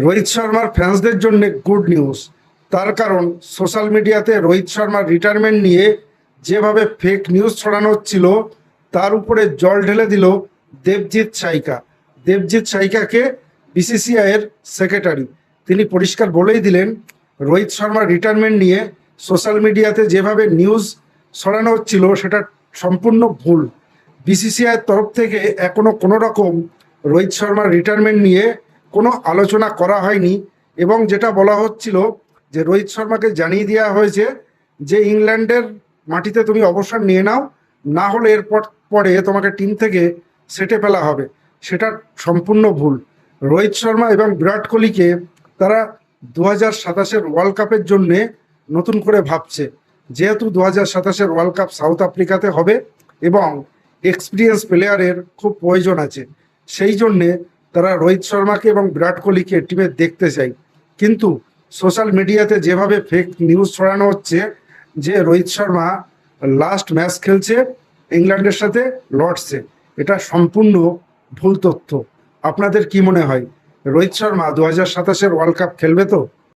রোহিত শর্মার ফ্যান্সদের জন্য good news. তার কারণ সোশ্যাল মিডিয়াতে রোহিত শর্মার রিটায়ারমেন্ট নিয়ে যেভাবে ফেক নিউজ ছড়ানো হচ্ছিল তার উপরে জল ঢেলে দিল দেবজিৎ সাইকা। দেবজিৎ সাইকাকে বিসিসিআইয়ের সেক্রেটারি, তিনি পরিষ্কার বলেই দিলেন রোহিত শর্মার রিটায়ারমেন্ট নিয়ে সোশ্যাল মিডিয়াতে যেভাবে নিউজ ছড়ানো হচ্ছিল সেটা সম্পূর্ণ ভুল। বিসিসিআইয়ের তরফ থেকে এখনো কোনো রকম রোহিত শর্মার রিটায়ারমেন্ট নিয়ে কোনো আলোচনা করা হয়নি, এবং যেটা বলা হচ্ছিল যে রোহিত শর্মাকে জানিয়ে দেওয়া হয়েছে যে ইংল্যান্ডের মাটিতে তুমি অবসর নিয়ে নাও, না হলে এরপর পরে তোমাকে টিম থেকে সেটে ফেলা হবে। সেটা সম্পূর্ণ ভুল। রোহিত শর্মা এবং বিরাট কোহলিকে তারা 2027-এর ওয়ার্ল্ড কাপের জন্যে নতুন করে ভাবছে, যেহেতু 2027-এর ওয়ার্ল্ড কাপ সাউথ আফ্রিকাতে হবে এবং এক্সপিরিয়েন্স প্লেয়ারের খুব প্রয়োজন আছে, সেই জন্যে তারা রোহিত শর্মাকে এবং বিরাট কোহলিকে টিমে দেখতে চায়। কিন্তু সোশ্যাল মিডিয়াতে যেভাবে ফেক নিউজ ছড়ানো হচ্ছে যে রোহিত শর্মা লাস্ট ম্যাচ খেলছে ইংল্যান্ডের সাথে লর্ডসে, এটা সম্পূর্ণ ভুল তথ্য। আপনাদের কি মনে হয় রোহিত শর্মা 2027-এর ওয়ার্ল্ড কাপ খেলবে তো?